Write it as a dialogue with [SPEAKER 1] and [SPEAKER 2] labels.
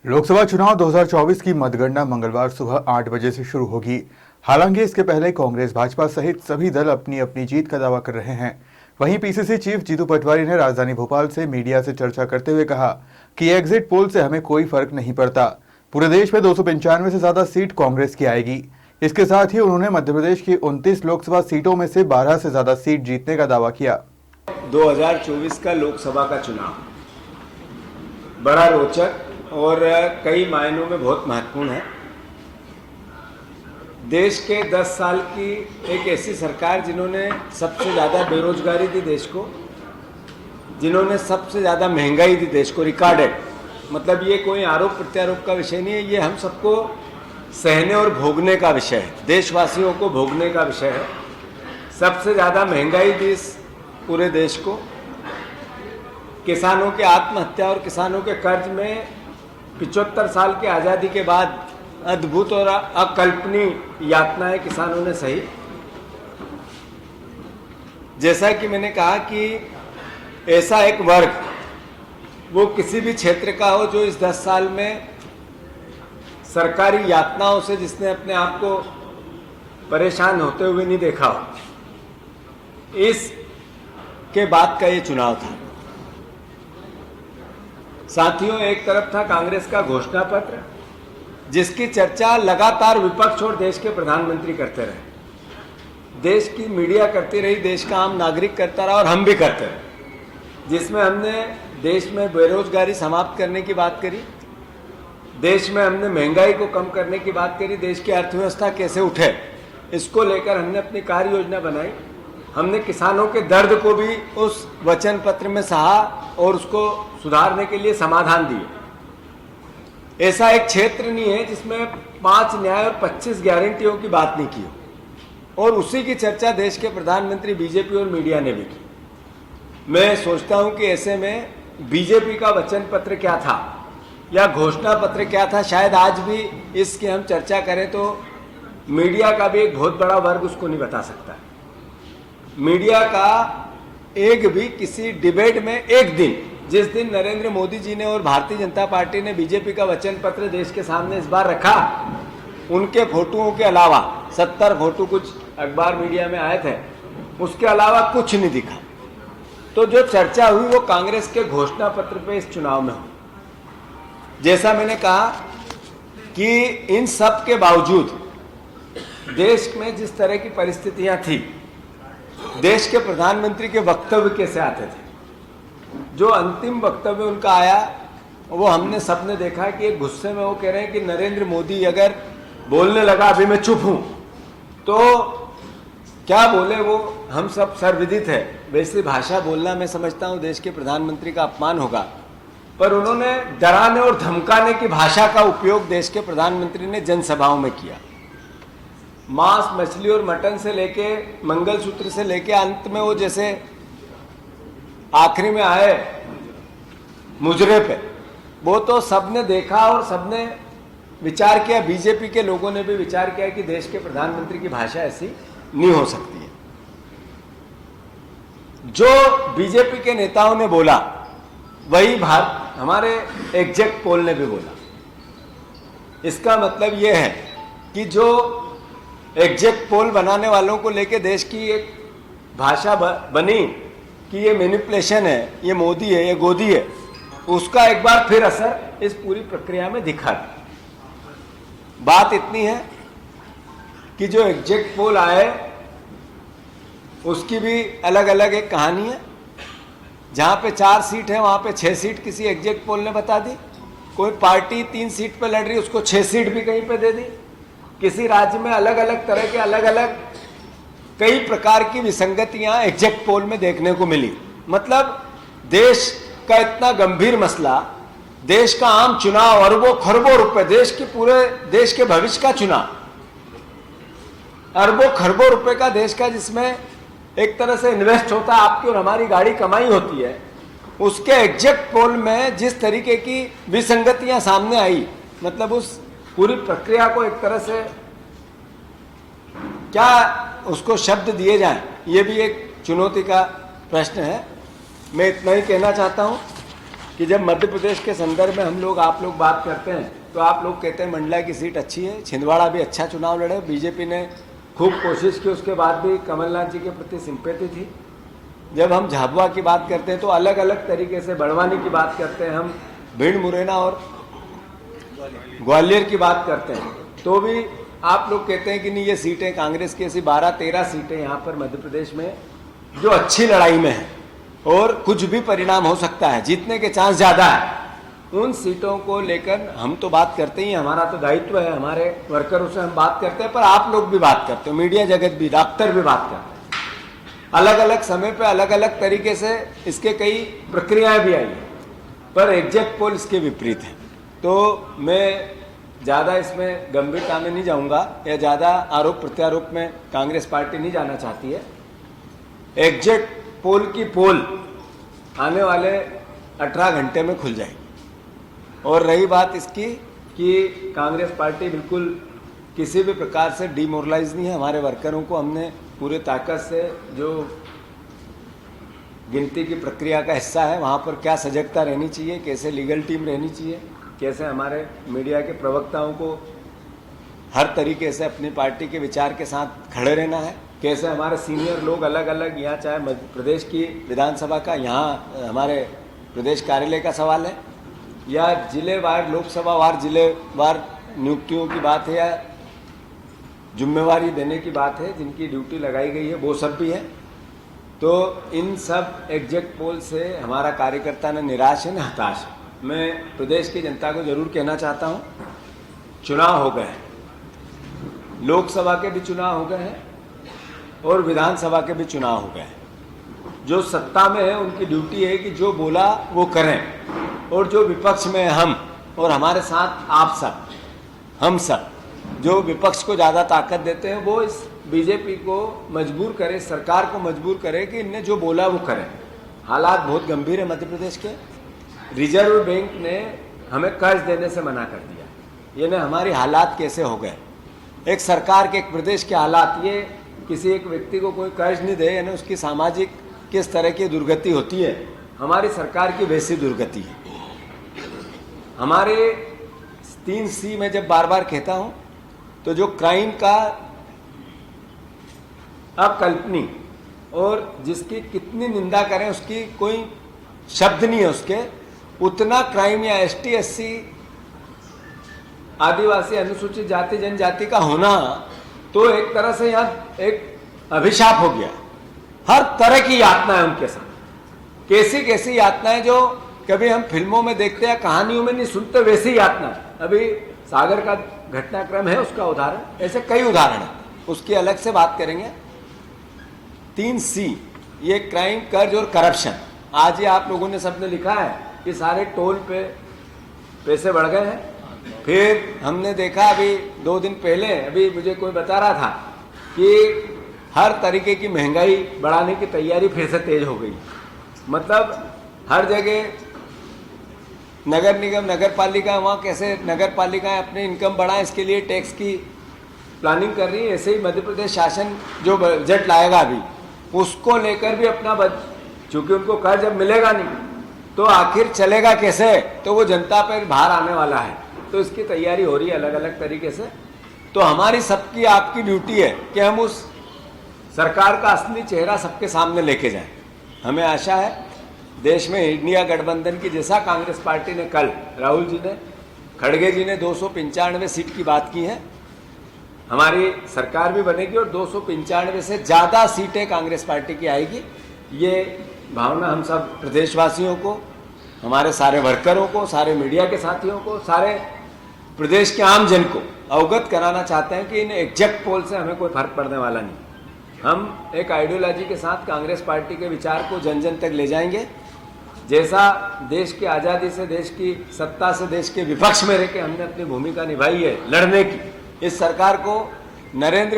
[SPEAKER 1] लोकसभा चुनाव 2024 की मतगणना मंगलवार सुबह 8 बजे से शुरू होगी। हालांकि इसके पहले कांग्रेस, भाजपा सहित सभी दल अपनी अपनी जीत का दावा कर रहे हैं। वहीं पीसीसी चीफ जीतू पटवारी ने राजधानी भोपाल से मीडिया से चर्चा करते हुए कहा कि एग्जिट पोल से हमें कोई फर्क नहीं पड़ता। पूरे देश में 295 से ज्यादा सीट कांग्रेस की आएगी। इसके साथ ही उन्होंने मध्य प्रदेश की 29 लोकसभा सीटों में से 12 से ज्यादा सीट जीतने का दावा किया।
[SPEAKER 2] 2024 का लोकसभा का चुनाव बड़ा रोचक और कई मायनों में बहुत महत्वपूर्ण है। देश के 10 साल की एक ऐसी सरकार जिन्होंने सबसे ज़्यादा बेरोजगारी दी देश को, जिन्होंने सबसे ज़्यादा महंगाई दी देश को, रिकॉर्डेड। मतलब ये कोई आरोप प्रत्यारोप का विषय नहीं है, ये हम सबको सहने और भोगने का विषय है, देशवासियों को भोगने का विषय है। सबसे ज़्यादा महंगाई दी इस पूरे देश को, किसानों के आत्महत्या और किसानों के कर्ज में 75 साल की आज़ादी के बाद अद्भुत और अकल्पनीय यातनाएं किसानों ने सही। जैसा कि मैंने कहा कि ऐसा एक वर्ग, वो किसी भी क्षेत्र का हो, जो इस 10 साल में सरकारी यातनाओं से जिसने अपने आप को परेशान होते हुए नहीं देखा हो, इस के बाद का ये चुनाव था। साथियों, एक तरफ था कांग्रेस का घोषणा पत्र, जिसकी चर्चा लगातार विपक्ष और देश के प्रधानमंत्री करते रहे, देश की मीडिया करती रही, देश का आम नागरिक करता रहा और हम भी करते रहे। जिसमें हमने देश में बेरोजगारी समाप्त करने की बात करी, देश में हमने महंगाई को कम करने की बात करी, देश की अर्थव्यवस्था कैसे उठे इसको लेकर हमने अपनी कार्य योजना बनाई। हमने किसानों के दर्द को भी उस वचन पत्र में सहा और उसको सुधारने के लिए समाधान दिए। ऐसा एक क्षेत्र नहीं है जिसमें 5 न्याय और 25 गारंटियों की बात नहीं की हो, और उसी की चर्चा देश के प्रधानमंत्री, बीजेपी और मीडिया ने भी की। मैं सोचता हूं कि ऐसे में बीजेपी का वचन पत्र क्या था या घोषणा पत्र क्या था, शायद आज भी इसकी हम चर्चा करें तो मीडिया का भी एक बहुत बड़ा वर्ग उसको नहीं बता सकता। मीडिया का एक भी किसी डिबेट में एक दिन, जिस दिन नरेंद्र मोदी जी ने और भारतीय जनता पार्टी ने बीजेपी का वचन पत्र देश के सामने इस बार रखा, उनके फोटोओं के अलावा 70 फोटो कुछ अखबार मीडिया में आए थे, उसके अलावा कुछ नहीं दिखा। तो जो चर्चा हुई वो कांग्रेस के घोषणा पत्र पे इस चुनाव में हुई। जैसा मैंने कहा कि इन सब के बावजूद देश में जिस तरह की परिस्थितियां थी, देश के प्रधानमंत्री के वक्तव्य कैसे आते थे, जो अंतिम वक्तव्य उनका आया वो हमने सबने देखा कि एक गुस्से में वो कह रहे हैं कि नरेंद्र मोदी अगर बोलने लगा अभी मैं चुप हूं, तो क्या बोले वो हम सब सर्वविदित है। वैसी भाषा बोलना मैं समझता हूं देश के प्रधानमंत्री का अपमान होगा, पर उन्होंने डराने और धमकाने की भाषा का उपयोग देश के प्रधानमंत्री ने जनसभाओं में किया। मांस, मछली और मटन से लेके मंगलसूत्र से लेके अंत में वो जैसे आखिरी में आए मुजरे पे, वो तो सबने देखा और सबने विचार किया। बीजेपी के लोगों ने भी विचार किया कि देश के प्रधानमंत्री की भाषा ऐसी नहीं हो सकती है। जो बीजेपी के नेताओं ने बोला वही हमारे एग्जिट पोल ने भी बोला। इसका मतलब यह है कि जो एग्जिट पोल बनाने वालों को लेके देश की एक भाषा बनी कि ये मैनिपुलेशन है, ये मोदी है, ये गोदी है, उसका एक बार फिर असर इस पूरी प्रक्रिया में दिखा। बात इतनी है कि जो एग्जिट पोल आए उसकी भी अलग अलग एक कहानी है। जहां पे 4 सीट है वहां पे 6 सीट किसी एग्जिट पोल ने बता दी। कोई पार्टी 3 सीट पे लड़ रही, उसको 6 सीट भी कहीं पे दे दी। किसी राज्य में अलग अलग तरह के अलग अलग कई प्रकार की विसंगतियां एग्जिट पोल में देखने को मिली। मतलब देश का इतना गंभीर मसला, देश का आम चुनाव, अरबों खरबों रुपए, देश के पूरे देश के भविष्य का चुनाव, अरबों खरबों रुपए का देश का, जिसमें एक तरह से इन्वेस्ट होता है, आपकी और हमारी गाड़ी कमाई होती है, उसके एग्जिट पोल में जिस तरीके की विसंगतियां सामने आई, मतलब उस पूरी प्रक्रिया को एक तरह से क्या उसको शब्द दिए जाएं, ये भी एक चुनौती का प्रश्न है। मैं इतना ही कहना चाहता हूं कि जब मध्य प्रदेश के संदर्भ में हम लोग आप लोग बात करते हैं तो आप लोग कहते हैं मंडला की सीट अच्छी है, छिंदवाड़ा भी अच्छा चुनाव लड़े, बीजेपी ने खूब कोशिश की, उसके बाद भी कमलनाथ जी के प्रति सिंपैथी थी। जब हम झाबुआ की बात करते हैं तो अलग अलग तरीके से, बड़वानी की बात करते हैं, हम भिंड मुरैना और ग्वालियर की बात करते हैं, तो भी आप लोग कहते हैं कि नहीं ये सीटें कांग्रेस की, ऐसी 12-13 सीटें यहाँ पर मध्य प्रदेश में जो अच्छी लड़ाई में है और कुछ भी परिणाम हो सकता है, जीतने के चांस ज़्यादा है। उन सीटों को लेकर हम तो बात करते ही, हमारा तो दायित्व है, हमारे वर्करों से हम बात करते हैं, पर आप लोग भी बात करते हो, मीडिया जगत भी, डॉक्टर भी बात करते हैं। अलग अलग समय पे अलग अलग तरीके से इसके कई प्रक्रियाएं भी आई हैं, पर एग्जैक्ट पोल इसके विपरीत है। तो मैं ज़्यादा इसमें गंभीरता में नहीं जाऊंगा या ज़्यादा आरोप प्रत्यारोप में कांग्रेस पार्टी नहीं जाना चाहती है। एग्जैक्ट पोल की पोल आने वाले 18 घंटे में खुल जाएगी। और रही बात इसकी कि कांग्रेस पार्टी बिल्कुल किसी भी प्रकार से डिमोरलाइज नहीं है। हमारे वर्करों को हमने पूरे ताकत से, जो गिनती की प्रक्रिया का हिस्सा है, वहाँ पर क्या सजगता रहनी चाहिए, कैसे लीगल टीम रहनी चाहिए, कैसे हमारे मीडिया के प्रवक्ताओं को हर तरीके से अपनी पार्टी के विचार के साथ खड़े रहना है, कैसे हमारे सीनियर लोग अलग अलग, यहाँ चाहे मध्य प्रदेश की विधानसभा का, यहाँ हमारे प्रदेश कार्यालय का सवाल है, या जिलेवार लोकसभा वार जिलेवार नियुक्तियों की बात है, या जिम्मेवारी देने की बात है, जिनकी ड्यूटी लगाई गई है, वो सब भी है। तो इन सब एग्जैक्ट पोल से हमारा कार्यकर्ता न निराश है न हताश है। मैं प्रदेश की जनता को जरूर कहना चाहता हूँ, चुनाव हो गए हैं, लोकसभा के भी चुनाव हो गए हैं और विधानसभा के भी चुनाव हो गए हैं। जो सत्ता में है उनकी ड्यूटी है कि जो बोला वो करें, और जो विपक्ष में हम और हमारे साथ आप सब, हम सब जो विपक्ष को ज़्यादा ताकत देते हैं, वो इस बीजेपी को मजबूर करे, सरकार को मजबूर करे कि इनने जो बोला वो करें। हालात बहुत गंभीर है मध्य प्रदेश के। रिजर्व बैंक ने हमें कर्ज देने से मना कर दिया। ये ना हमारी हालात कैसे हो गए, एक सरकार के, एक प्रदेश के हालात, ये किसी एक व्यक्ति को कोई कर्ज नहीं दे, यानी उसकी सामाजिक किस तरह की दुर्गति होती है, हमारी सरकार की वैसी दुर्गति है। हमारे 3C में जब बार बार कहता हूं, तो जो क्राइम का अकल्पनीय और जिसकी कितनी निंदा करें उसकी कोई शब्द नहीं है उसके, उतना क्राइम या ST SC आदिवासी अनुसूचित जाति जनजाति का होना तो एक तरह से यहाँ एक अभिशाप हो गया। हर तरह की यातनाएं उनके साथ, कैसी कैसी यातनाएं जो कभी हम फिल्मों में देखते हैं, कहानियों में नहीं सुनते, वैसी यातनाएं। अभी सागर का घटनाक्रम है उसका उदाहरण, ऐसे कई उदाहरण है, उसकी अलग से बात करेंगे। 3C, ये क्राइम, कर्ज और करप्शन। आज ही आप लोगों ने सबने लिखा है कि सारे टोल पे पैसे बढ़ गए हैं। फिर हमने देखा अभी 2 दिन पहले, अभी मुझे कोई बता रहा था कि हर तरीके की महंगाई बढ़ाने की तैयारी फिर से तेज हो गई। मतलब हर जगह नगर निगम, नगर पालिका, वहाँ कैसे नगर पालिकाएं अपनी इनकम बढ़ाएं, इसके लिए टैक्स की प्लानिंग कर रही है। ऐसे ही मध्य प्रदेश शासन जो बजट लाएगा अभी, उसको लेकर भी अपना चूंकि उनको कर्ज अब मिलेगा नहीं तो आखिर चलेगा कैसे, तो वो जनता पर भार आने वाला है। तो इसकी तैयारी हो रही है अलग अलग तरीके से। तो हमारी सबकी, आपकी ड्यूटी है कि हम उस सरकार का असली चेहरा सबके सामने लेके जाएं। हमें आशा है देश में इंडिया गठबंधन की, जैसा कांग्रेस पार्टी ने कल, राहुल जी ने, खड़गे जी ने 295 सीट की बात की है, हमारी सरकार भी बनेगी और 295 से ज़्यादा सीटें कांग्रेस पार्टी की आएगी। ये भावना हम सब प्रदेशवासियों को, हमारे सारे वर्करों को, सारे मीडिया के साथियों को, सारे प्रदेश के आम जन को अवगत कराना चाहते हैं कि इन एग्जैक्ट पोल से हमें कोई फर्क पड़ने वाला नहीं। हम एक आइडियोलॉजी के साथ कांग्रेस पार्टी के विचार को जन जन तक ले जाएंगे। जैसा देश की आज़ादी से, देश की सत्ता से, देश के विपक्ष में रह के हमने अपनी भूमिका निभाई है लड़ने की, इस सरकार को नरेंद्र